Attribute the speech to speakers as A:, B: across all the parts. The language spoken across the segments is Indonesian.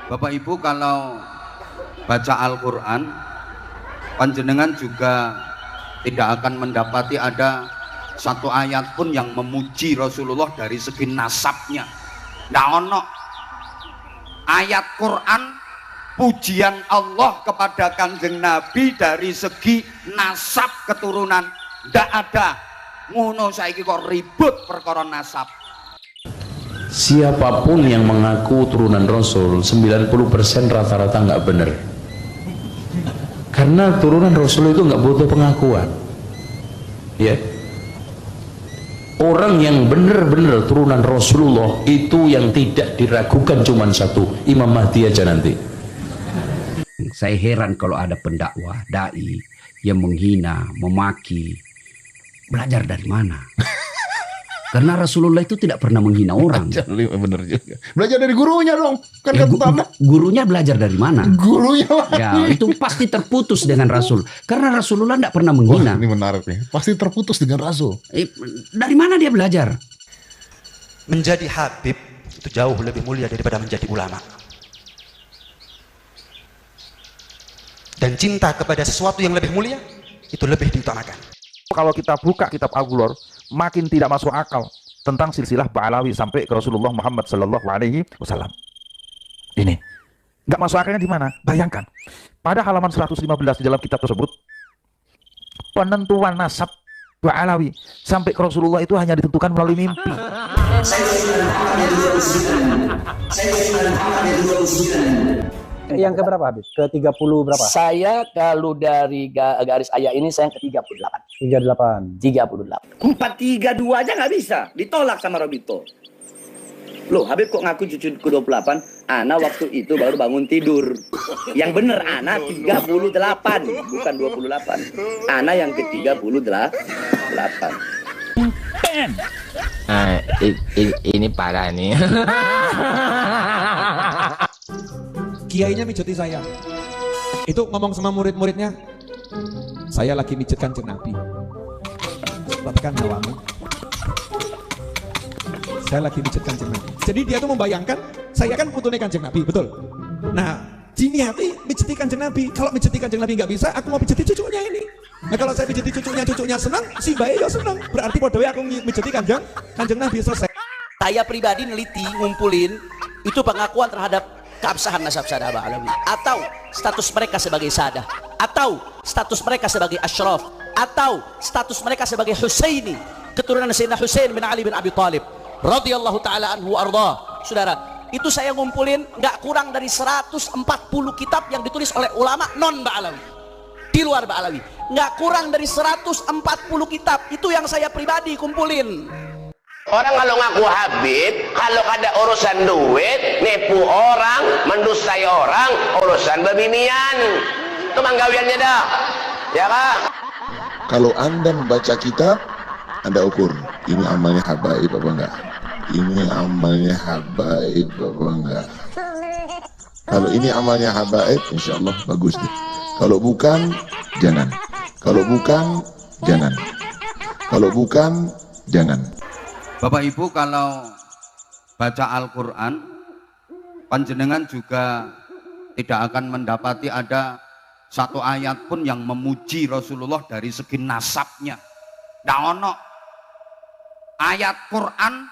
A: Bapak Ibu kalau baca Al-Quran, panjenengan juga tidak akan mendapati ada satu ayat pun yang memuji Rasulullah dari segi nasabnya. Nggak ono ayat Quran pujian Allah kepada Kanjeng Nabi dari segi nasab keturunan. Nggak ada. Ngono saiki kok ribut perkara nasab.
B: Siapapun yang mengaku turunan Rasul 90% rata-rata nggak benar, karena turunan Rasul itu nggak butuh pengakuan ya. Orang yang benar-benar turunan Rasulullah itu yang tidak diragukan cuma satu, Imam Mahdi aja nanti.
C: Saya heran kalau ada pendakwah, dai yang menghina, memaki. Belajar dari mana? Karena Rasulullah itu tidak pernah menghina orang.
D: Bener juga. Belajar dari gurunya dong. Kan ya,
C: gurunya belajar dari mana?
D: Gurunya lagi.
C: Ya, itu pasti terputus dengan Rasul. Karena Rasulullah tidak pernah menghina.
D: Wah, ini menarik nih. Pasti terputus dengan Rasul.
C: Dari mana dia belajar?
E: Menjadi habib itu jauh lebih mulia daripada menjadi ulama. Dan cinta kepada sesuatu yang lebih mulia itu lebih diutamakan.
F: Kalau kita buka kitab Al-Ghulur, makin tidak masuk akal tentang silsilah Ba'alawi sampai ke Rasulullah Muhammad Sallallahu Alaihi Wasallam. Ini nggak masuk akalnya di mana? Bayangkan, pada halaman 115 di dalam kitab tersebut, penentuan nasab Ba'alawi sampai ke Rasulullah itu hanya ditentukan melalui mimpi.
G: Yang keberapa habis? Ke 30 berapa?
H: Saya kalau dari garis ayah ini saya ke 38.
G: 38.
H: 432 aja nggak bisa. Ditolak sama Robito. Loh, Habib kok ngaku cucu ke 28? Ana waktu itu baru bangun tidur. Yang bener Ana 38, bukan 28. Ana yang ke 38.
I: Ini parah nih.
J: Kiainya mijeti saya. Itu ngomong sama murid-muridnya, saya lagi mijet Kanjeng Nabi. Sebabkan hawamu. Saya lagi mijet Kanjeng Nabi. Jadi dia tuh membayangkan, saya kan putune Kanjeng Nabi, betul? Nah, Jini hati mijeti Kanjeng Nabi. Kalau mijeti Kanjeng Nabi nggak bisa, aku mau mijeti cucunya ini. Nah, kalau saya mijeti cucunya senang, si bayi ya senang. Berarti bodoh aku mijeti Kanjeng Nabi, selesai.
H: Saya pribadi neliti, ngumpulin, itu pengakuan terhadap keabsahan nasab Sadah Ba'alawi, atau status mereka sebagai Sadah, atau status mereka sebagai Ashraf, atau status mereka sebagai Husaini, keturunan Sayyidina Husain bin Ali bin Abi Thalib radhiyallahu taala anhu arda. Saudara, itu saya ngumpulin nggak kurang dari 140 kitab yang ditulis oleh ulama non Ba'alawi, di luar Ba'alawi, nggak kurang dari 140 kitab. Itu yang saya pribadi kumpulin.
I: Orang kalau ngaku Habib, kalau ada urusan duit, nipu orang, mendustai orang, urusan bebinian, itu manggawiannya dah, ya kak?
D: Kalau Anda membaca kitab, Anda ukur, ini amalnya habaib apa enggak? Ini amalnya habaib apa enggak? Kalau ini amalnya habaib, insya Allah bagus deh. Kalau bukan, jangan. Kalau bukan, jangan. Kalau bukan, jangan.
A: Bapak Ibu kalau baca Al-Quran, panjenengan juga tidak akan mendapati ada satu ayat pun yang memuji Rasulullah dari segi nasabnya. Nggak ono ayat Quran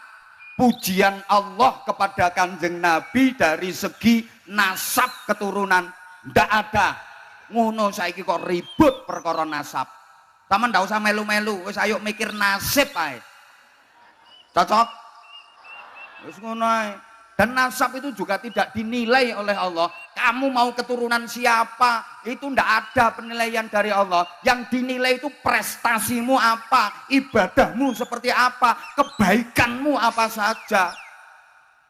A: pujian Allah kepada Kanjeng Nabi dari segi nasab keturunan. Nggak ada. Ngono saiki kok ribut perkara nasab. Taman nggak usah melu-melu, wis ayo mikir nasib ae. Cocok? Terus ngono ae. Dan nasab itu juga tidak dinilai oleh Allah. Kamu mau keturunan siapa, itu ndak ada penilaian dari Allah. Yang dinilai itu prestasimu apa, ibadahmu seperti apa, kebaikanmu apa saja.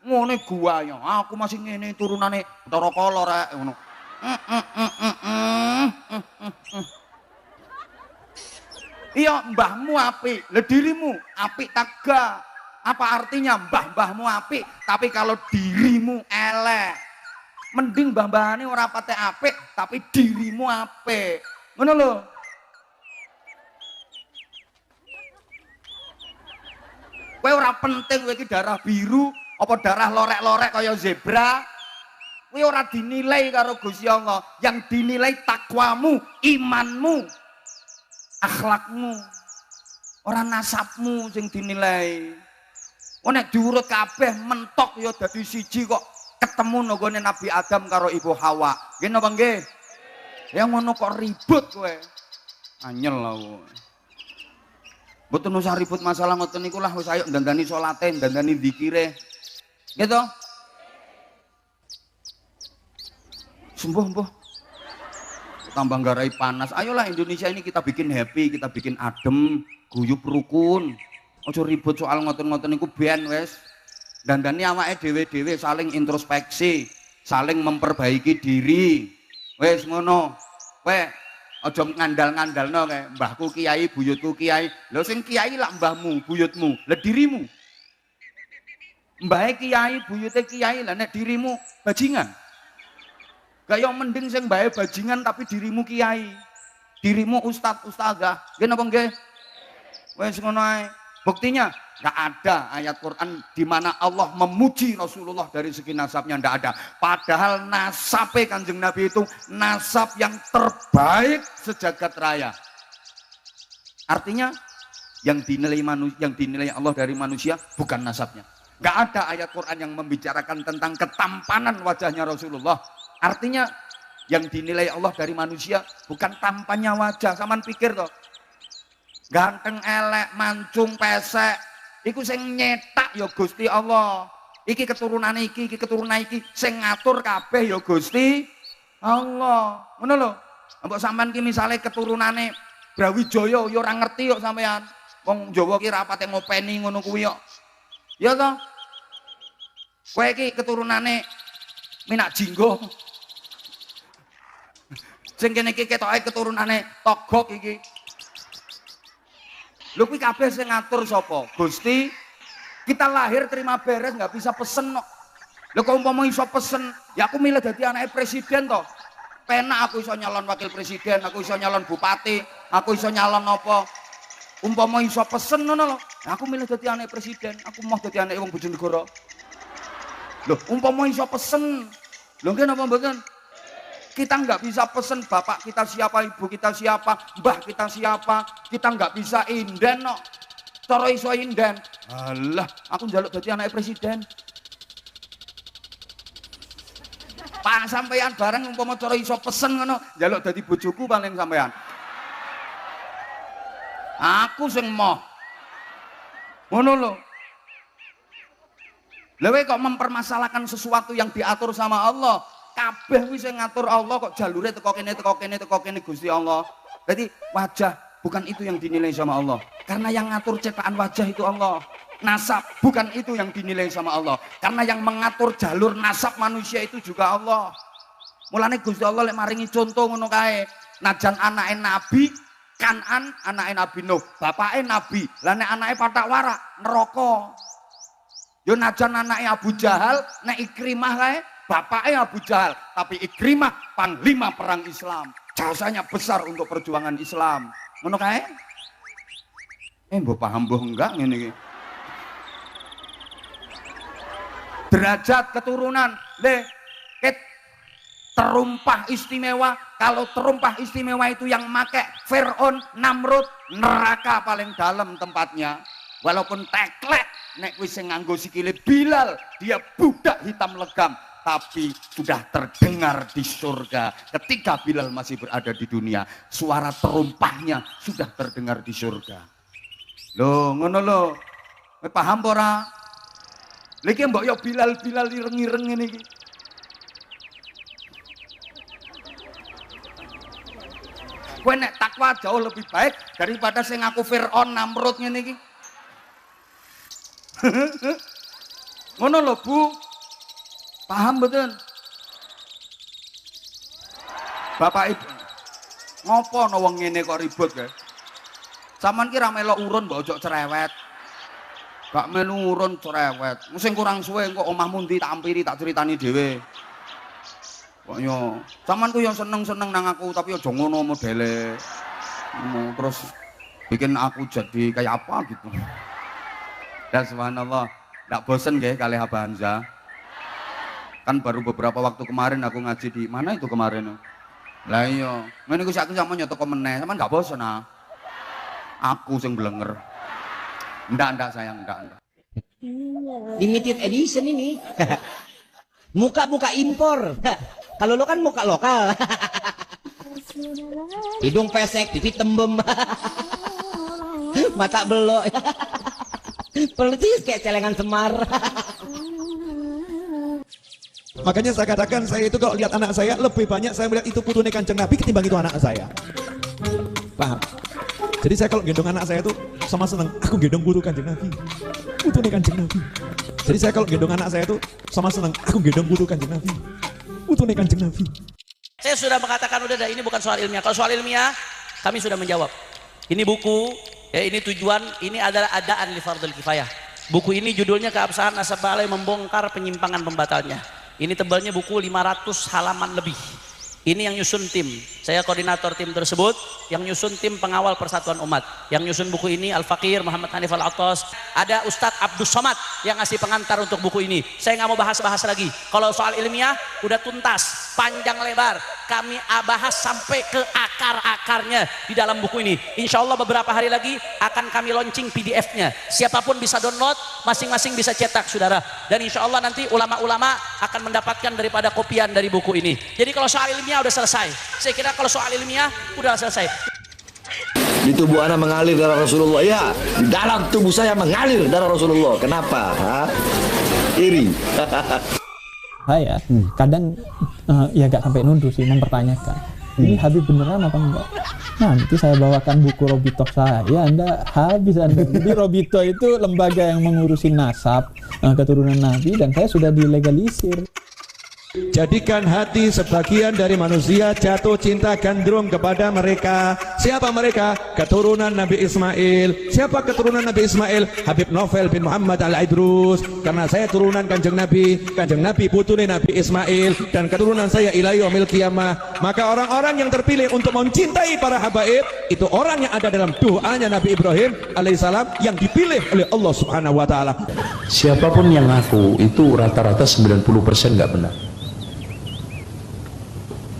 A: Ngene gua ya, aku masih ngene turunane Bathara Kala rek ngono. Iya, mbahmu apik, lha dirimu apik tak gak? Apa artinya mbah-mbahmu apik, tapi kalau dirimu elek? Mending mbah-mbahane ora patek apik, tapi dirimu apik. Ngono lho. Kowe ora penting kowe iki darah biru apa darah lorek-lorek kaya zebra. kuwi ora dinilai karo Gusti Allah, yang dinilai takwamu, imanmu, akhlakmu, ora nasabmu sing dinilai. Nek diurut kabeh mentok ya dadi siji kok ketemu nggone Nabi Adam karo Ibu Hawa. Nggih napa nggih? Ya ngono kok ribut kowe. Anyel aku. Mboten usah ribut masalah ngoten niku lah, wis ayo ndandani salate, ndandani zikire. Gitu. Sembuh. Tambah garai panas. Ayolah Indonesia ini kita bikin happy, kita bikin adem, guyub rukun. Ojo ribut soal ngoten-ngoten niku ben wis. Dandani awake dhewe-dhewe saling introspeksi, saling memperbaiki diri. Wis ngono. Kowe aja ngandal-ngandalno kae mbahku kiai, buyutku kiai. Lho sing kiai lak mbahmu, buyutmu, lha dirimu. Mbahe kiai, buyute kiai, lah nek dirimu bajingan. Gak yang mending sing mbahe bajingan tapi dirimu kiai. Dirimu ustad, ustazah. Nggih napa nggih? Wis ngono ae. Buktinya nggak ada ayat Quran di mana Allah memuji Rasulullah dari segi nasabnya, nggak ada. Padahal nasabe Kanjeng Nabi itu nasab yang terbaik sejagat raya. Artinya yang dinilai Allah dari manusia bukan nasabnya. Nggak ada ayat Quran yang membicarakan tentang ketampanan wajahnya Rasulullah. Artinya yang dinilai Allah dari manusia bukan tampannya wajah. Saman pikir toh, ganteng elek, mancung pesek, iku sing nyetak ya Gusti Allah. Iki keturunan iki keturunan iki, sing ngatur kabeh ya Gusti Allah. Ngono lho. Mbok sampean ki misale keturunane Brawijaya ya ora ngerti kok sampean. Wong Jawa ki rapate ngopeni ngono kuwi kok. Ya toh? Kowe iki keturunane Minak Jinggo. Sing kene iki ketoke keturunane Togok iki. Lho kuwi kabeh sing ngatur sapa? Gusti. Kita lahir terima beres nggak bisa pesen kok. Lho kok umpama iso pesen, ya aku milih dadi anake presiden to. Penak aku iso nyalon wakil presiden, aku iso nyalon bupati, aku iso nyalon apa. Umpama iso pesen ngono lho. Aku milih dadi anake presiden, aku mau dadi anake wong Bojonegoro. Lho umpama iso pesen. Lho nggih napa mboten? Kita nggak bisa pesen bapak kita siapa, ibu kita siapa, mbah kita siapa, kita nggak bisa inden no. Cara iso inden. Alah, aku njaluk dadi anak presiden. Pak sampean bareng umpama cara iso pesen ngono, njaluk dadi bojoku paling sampean. Aku sing moh. Ngono lho. Lha kok mempermasalahkan sesuatu yang diatur sama Allah? Kabeh wis sing ngatur Allah kok jalure teko kene Gusti Allah. Jadi wajah bukan itu yang dinilai sama Allah. Karena yang ngatur cetakan wajah itu Allah. Nasab bukan itu yang dinilai sama Allah. Karena yang mengatur jalur nasab manusia itu juga Allah. Mulane Gusti Allah lek maringi contoh ngono kae. Najan anake Nabi Kanan, anake Nabi Nuh, bapake Nabi. Lah nek anake patak warak neraka. Yo najan anake Abu Jahal, nek Ikrimah kae bapaknya Abu Jahal, tapi Ikrimah panglima perang Islam, jasanya besar untuk perjuangan Islam. Ngono kae? Mbok paham mbok enggak ngene iki. Derajat keturunan, terumpah istimewa. Kalau terumpah istimewa itu yang make Fir'aun, Namrud, neraka paling dalam tempatnya. Walaupun teklek, nek wis sing nganggo sikile Bilal, dia budak hitam legam. Tapi sudah terdengar di surga. Ketika Bilal masih berada di dunia, suara terumpahnya sudah terdengar di surga. Loh, ngono lho. Paham ora? Lagi mbok yo Bilal ireng-ireng ngene iki. Kowe nek takwa jauh lebih baik daripada sing ngaku Fir'aun, Namrud ngene iki. Ngono lho, Bu. Paham betul? Bapak Ibu, ngopo no wong ngene kok ribut ya? Saman ki ra melok urun mbok ojo cerewet. Gak melu urun cerewet. Sing kurang suwe engko omahmu ndi tak ampiri tak critani dhewe. Kok yo, saman ku yo seneng-seneng nang aku tapi aja ngono modele. Terus bikin aku jadi kayak apa gitu. Dan subhanallah, ndak bosen nggih kalih Abah Hamzah. Kan baru beberapa waktu kemarin aku ngaji di mana itu kemarin. Lah iya, ngene iku sak aku sama nyoto meneh, sampean gak bosen ah. Aku sing blenger. Ndak sayang, ndak.
H: Limited edition ini. Muka-muka impor. Kalau lo kan muka lokal. Hidung pesek, pipi tembem. Mata belok. Persis kayak celengan Semar.
J: Makanya saya katakan, saya itu kalau lihat anak saya, lebih banyak saya melihat itu putune Kanjeng Nabi ketimbang itu anak saya. Paham? Jadi saya kalau gendong anak saya tuh sama seneng, aku gendong putu Kanjeng Nabi, putune Kanjeng Nabi. Jadi saya kalau gendong anak saya tuh sama seneng, aku gendong putu Kanjeng Nabi, putune Kanjeng Nabi.
H: Saya sudah mengatakan udah ini bukan soal ilmiah. Kalau soal ilmiah, kami sudah menjawab. Ini buku, ya ini tujuan, ini adalah adaan li fardhil kifayah. Buku ini judulnya Keabsahan Nasab Ba'alai Membongkar Penyimpangan Pembatalnya. Ini tebalnya buku 500 halaman lebih. Ini yang nyusun tim. Saya koordinator tim tersebut. Yang nyusun tim pengawal persatuan umat. Yang nyusun buku ini Al-Fakir Muhammad Hanif Al-Attas. Ada Ustadz Abdus Somad yang ngasih pengantar untuk buku ini. Saya nggak mau bahas-bahas lagi. Kalau soal ilmiah udah tuntas, panjang lebar. Kami bahas sampai ke akar-akarnya di dalam buku ini. Insya Allah beberapa hari lagi akan kami launching PDF-nya. Siapapun bisa download, masing-masing bisa cetak, saudara. Dan insya Allah nanti ulama-ulama akan mendapatkan daripada kopian dari buku ini. Jadi kalau soal ilmiah udah selesai. Saya kira kalau soal ilmiah udah selesai.
K: Di tubuh anak mengalir darah Rasulullah. Ya, di dalam tubuh saya mengalir darah Rasulullah. Kenapa? Iri.
L: Saya kadang ya gak sampai nuduh sih, mempertanyakan ini Habib beneran apa enggak. Nanti saya bawakan buku Robito saya, Anda habis Anda. Jadi Robito itu lembaga yang mengurusi nasab keturunan Nabi, dan saya sudah dilegalisir.
J: Jadikan hati sebagian dari manusia jatuh cinta gandrung kepada mereka. Siapa mereka? Keturunan Nabi Ismail. Siapa keturunan Nabi Ismail? Habib Novel bin Muhammad Al-Idrus. Karena saya turunan Kanjeng Nabi, Kanjeng Nabi putune Nabi Ismail, dan keturunan saya ila yaumil qiyamah. Maka orang-orang yang terpilih untuk mencintai para habaib itu orang yang ada dalam doanya Nabi Ibrahim alaihissalam, yang dipilih oleh Allah Subhanahu wa taala.
B: Siapapun yang ngaku itu rata-rata 90% nggak benar.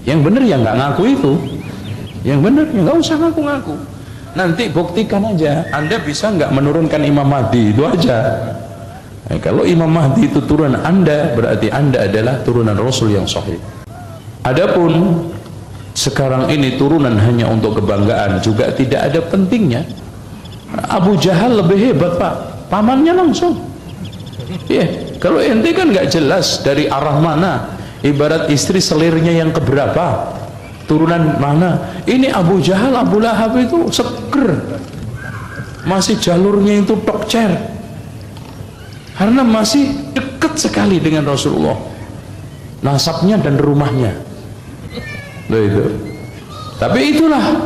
B: Yang benar yang nggak ngaku itu, yang benar ya nggak usah ngaku-ngaku. Nanti buktikan aja, Anda bisa nggak menurunkan Imam Mahdi, itu aja. Kalau Imam Mahdi itu turunan Anda, berarti Anda adalah turunan Rasul yang sahih. Adapun sekarang ini turunan hanya untuk kebanggaan juga tidak ada pentingnya. Abu Jahal lebih hebat Pak, pamannya langsung. Kalau ente kan nggak jelas dari arah mana. Ibarat istri selirnya yang keberapa, turunan mana. Ini Abu Jahal, Abu Lahab itu seger, masih jalurnya itu tokcer, karena masih dekat sekali dengan Rasulullah, nasabnya dan rumahnya. Itu. Tapi itulah,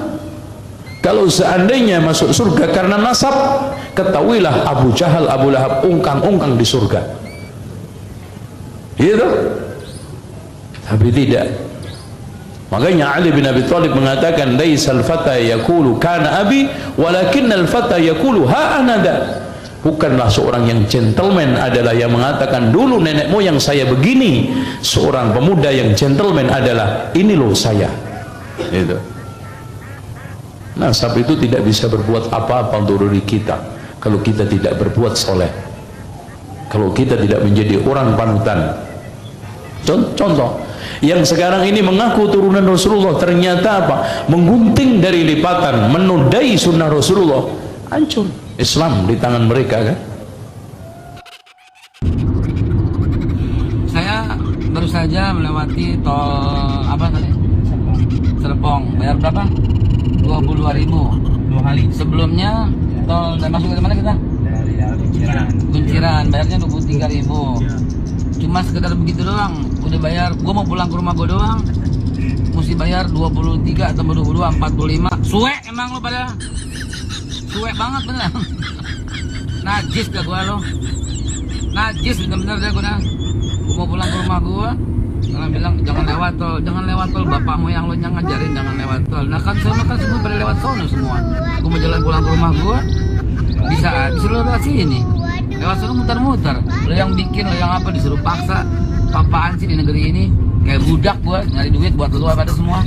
B: kalau seandainya masuk surga karena nasab, ketahuilah Abu Jahal, Abu Lahab ungkang-ungkang di surga. Gitu. Tapi tidak. Makanya Ali bin Abi Thalib mengatakan, laisal fata yaqulu kana abi walakinnal fata yaqulu ha anada. Bukanlah seorang yang gentleman adalah yang mengatakan dulu nenek moyang saya begini. Seorang pemuda yang gentleman adalah ini loh saya. Itu. Nasab itu tidak bisa berbuat apa-apa untuk diri kita kalau kita tidak berbuat soleh, kalau kita tidak menjadi orang panutan. Contoh yang sekarang ini mengaku turunan Rasulullah, ternyata apa? Menggunting dari lipatan, menodai sunnah Rasulullah. Hancur Islam di tangan mereka kan.
M: Saya baru saja melewati tol apa tadi? Serpong. Bayar berapa? 22.000 2 kali. Sebelumnya tol dan masuk ke mana kita? Dari Kunciran. Bayarnya 23.000. Cuma sekedar begitu doang, udah bayar. Gue mau pulang ke rumah gue doang, mesti bayar 23 atau 22, 45. Suwe emang lo pada, suwe banget bener. Najis gak gue lo, najis bener-bener deh gue dah. Gue mau pulang ke rumah gue, jangan bilang jangan lewat tol, bapakmu yang lo yang ngajarin jangan lewat tol. Nah kan semua pada lewat sono semua. Gue mau jalan pulang ke rumah gue, bisa disuruh lewat sini. Lewat sana muter-muter, lo yang bikin, lo yang apa, disuruh paksa. apaan sih di negeri ini? Kayak budak gua nyari duit buat lu pada semua.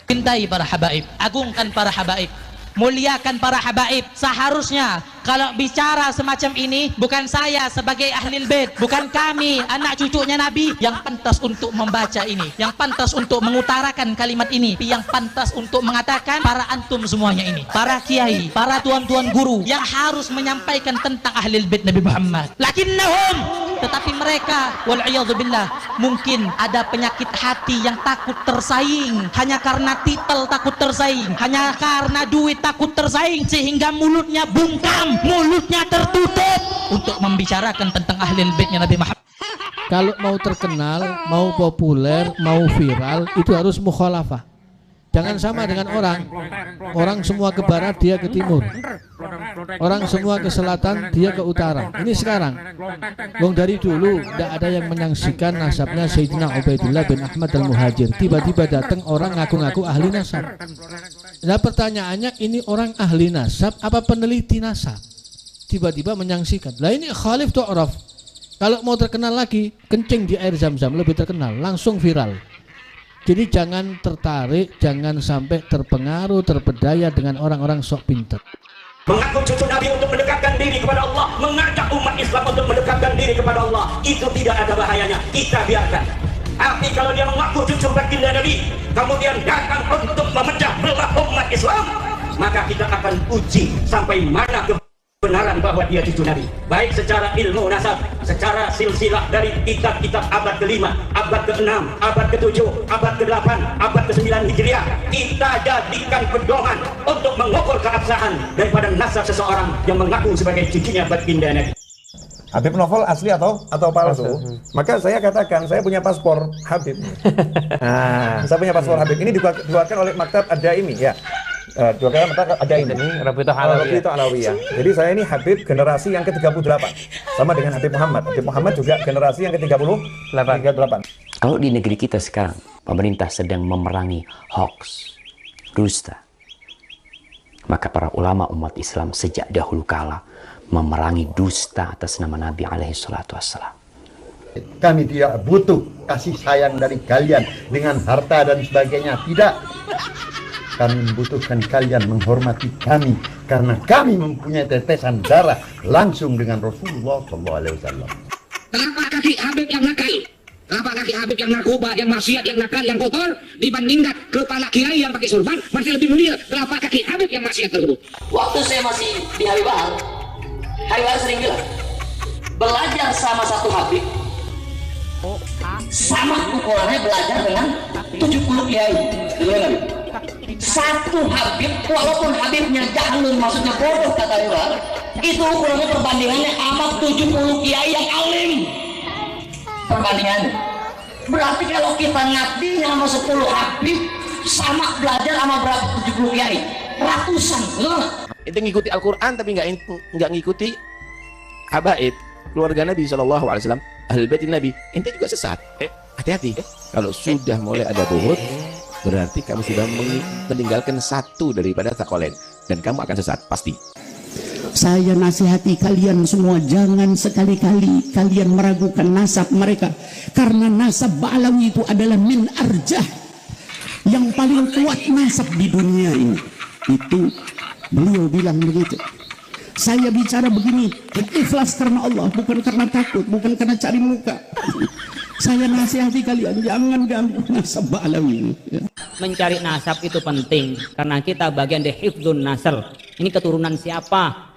N: Cintai para habaib, agungkan para habaib, muliakan para habaib. Seharusnya kalau bicara semacam ini, bukan saya sebagai ahlul bait, bukan kami anak cucunya Nabi yang pantas untuk membaca ini, yang pantas untuk mengutarakan kalimat ini, yang pantas untuk mengatakan para antum semuanya ini, para kiai, para tuan-tuan guru yang harus menyampaikan tentang ahlul bait Nabi Muhammad. Lakinnahum, tetapi mereka wal'iyadzubillah mungkin ada penyakit hati yang takut tersaing, hanya karena titel takut tersaing, hanya karena duit takut tersaing, sehingga mulutnya bungkam, mulutnya tertutup untuk membicarakan tentang ahlul baitnya Nabi Muhammad.
O: Kalau mau terkenal, mau populer, mau viral, itu harus mukhalafah. Jangan sama dengan orang semua ke barat, dia ke timur, orang semua ke selatan, dia ke utara. Ini sekarang, wong dari dulu tidak ada yang menyaksikan nasabnya Sayyidina Ubaidillah bin Ahmad al-Muhajir. Tiba-tiba datang orang ngaku-ngaku ahli nasab. Nah pertanyaannya, ini orang ahli nasab apa peneliti nasab? Tiba-tiba menyaksikan. Lah ini khalif tu'raf. Kalau mau terkenal lagi, kencing di air zam-zam, lebih terkenal, langsung viral. Jadi jangan tertarik, jangan sampai terpengaruh, terpedaya dengan orang-orang sok pintar.
P: Mengaku cucu Nabi untuk mendekatkan diri kepada Allah, mengajak umat Islam untuk mendekatkan diri kepada Allah, itu tidak ada bahayanya, kita biarkan. Tapi kalau dia mengaku cucu baginda Nabi, kemudian datang untuk memecah belah umat Islam, maka kita akan uji sampai mana kebenaran bahwa dia cucu Nabi, baik secara ilmu nasab, secara silsilah dari kitab-kitab abad ke-5, abad ke-6, abad ke-7, abad ke-8, abad ke-9 Hijriah. Kita jadikan pedoman untuk mengukur keabsahan daripada nasab seseorang yang mengaku sebagai cucunya baginda Nabi.
Q: Habib novel asli atau palsu? Maka saya katakan saya punya paspor Habib. Nah, saya punya paspor Habib. Ini dikeluarkan oleh Maktab Ad-Daimi ya. Dua kali Maktab Ad-Daimi. Rabitah Alawiyah. Jadi saya ini Habib generasi yang ke-38. Sama dengan Habib Muhammad. Habib Muhammad juga generasi yang ke-38.
R: Kalau di negeri kita sekarang pemerintah sedang memerangi hoax, dusta, maka para ulama umat Islam sejak dahulu kala memerangi dusta atas nama Nabi alaihi salatu wassalam.
S: Kami tidak butuh kasih sayang dari kalian dengan harta dan sebagainya, tidak. Kami membutuhkan kalian menghormati kami karena kami mempunyai tetesan darah langsung dengan Rasulullah SAW.
P: Kenapa kaki Habib yang nakal? Kenapa kaki Habib yang narkoba, yang maksiat, yang nakal, yang kotor dibandingkan kepala kiai yang pakai sorban masih lebih mulia? Kenapa kaki Habib yang maksiat tersebut?
H: Waktu saya masih di Habibahar sering bilang, belajar sama satu Habib sama ukurannya belajar dengan 70 kiai. Satu Habib, walaupun Habibnya jahlun, maksudnya bodoh kata Habibahar, itu ukurannya perbandingannya sama 70 kiai yang alim. Perbandingannya berarti kalau kita ngabdinya sama 10 Habib sama belajar sama berapa 70 kiai, ratusan, betul nggak?
T: Itu ngikuti Al-Quran tapi nggak ngikuti habaib, keluarga Nabi SAW, ahlul bait Nabi. Ente juga sesat. Hati-hati. Kalau sudah mulai ada buhut, berarti kamu sudah meninggalkan satu daripada taqwalain dan kamu akan sesat pasti.
U: Saya nasihati kalian semua, jangan sekali-kali kalian meragukan nasab mereka, karena nasab Ba'alawi itu adalah min arjah, yang paling kuat nasab di dunia ini. Itu beliau bilang begitu. Saya bicara begini ikhlas karena Allah, bukan karena takut, bukan karena cari muka. Saya nasihati kalian, jangan ganggu nasab Ba'alawi.
V: Mencari nasab itu penting karena kita bagian dari hifdzun nasl. Ini keturunan siapa?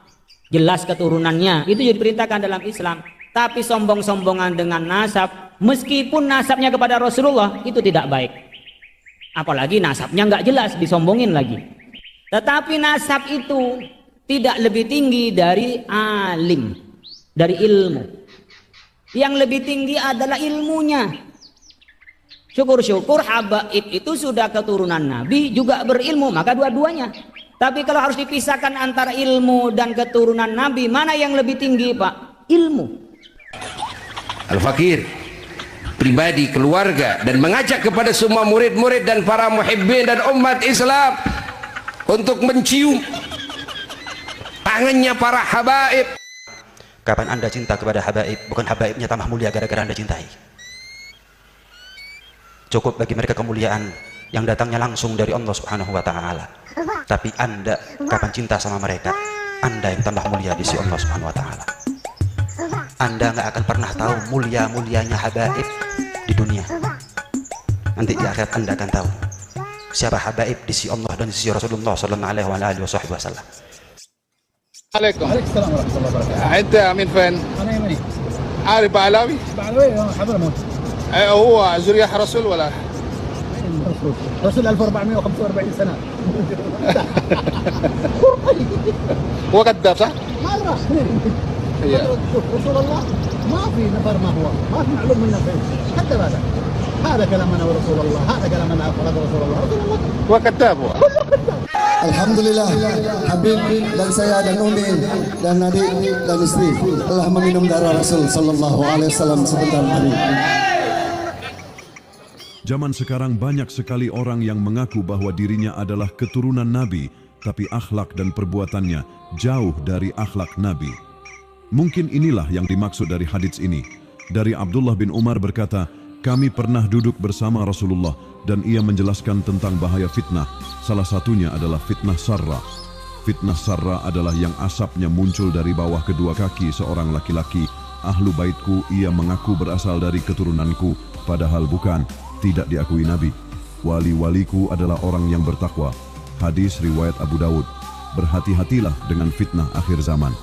V: Jelas keturunannya. Itu jadi diperintahkan dalam Islam. Tapi sombong-sombongan dengan nasab, meskipun nasabnya kepada Rasulullah, itu tidak baik. Apalagi nasabnya nggak jelas, disombongin lagi. Tetapi nasab itu tidak lebih tinggi dari alim, dari ilmu. Yang lebih tinggi adalah ilmunya. Syukur-syukur habaib itu sudah keturunan Nabi, juga berilmu, maka dua-duanya. Tapi kalau harus dipisahkan antara ilmu dan keturunan Nabi, mana yang lebih tinggi, Pak? Ilmu.
I: Al-Fakir, pribadi, keluarga, dan mengajak kepada semua murid-murid dan para muhibbin dan umat Islam untuk mencium tangannya para habaib.
E: Kapan Anda cinta kepada habaib, bukan habaibnya tambah mulia gara-gara Anda cintai. Cukup bagi mereka kemuliaan yang datangnya langsung dari Allah Subhanahu wa Ta'ala. Tapi Anda kapan cinta sama mereka, Anda yang tambah mulia di sisi Allah Subhanahu wa Ta'ala. Anda nggak akan pernah tahu mulia-mulianya habaib di dunia. Nanti di akhirat Anda akan tahu siapa habaib di sisi Allah dan di sisi Rasulullah sallallahu alaihi wasallam.
C: عليكم. عليك السلام ورحمة الله وبركاته. أنت من فين؟ أنا يمني. عارف بعلاوي؟ بعلاوي حضرموت. هو ذرية رسول ولا؟ رسول. رسول 1445 سنة. هو كذاب صح؟ ما راح. شوف رسول الله ما في نفر ما هو، ما في معلوم منه فين. حتى هذا كلامنا ورسول الله، هذا كلامنا أخرج رسول الله. رسول الله. هو كذاب هو.
F: Alhamdulillah, Habib dan saya dan Umi dan adik dan istri telah meminum darah Rasul sallallahu alaihi wasallam sebentar hari.
W: Zaman sekarang banyak sekali orang yang mengaku bahwa dirinya adalah keturunan Nabi, tapi akhlak dan perbuatannya jauh dari akhlak Nabi. Mungkin inilah yang dimaksud dari hadits ini. Dari Abdullah bin Umar berkata, kami pernah duduk bersama Rasulullah dan ia menjelaskan tentang bahaya fitnah. Salah satunya adalah fitnah sarra. Fitnah sarra adalah yang asapnya muncul dari bawah kedua kaki seorang laki-laki. Ahlu baitku, ia mengaku berasal dari keturunanku, padahal bukan, tidak diakui Nabi. Wali-waliku adalah orang yang bertakwa. Hadis riwayat Abu Dawud. Berhati-hatilah dengan fitnah akhir zaman.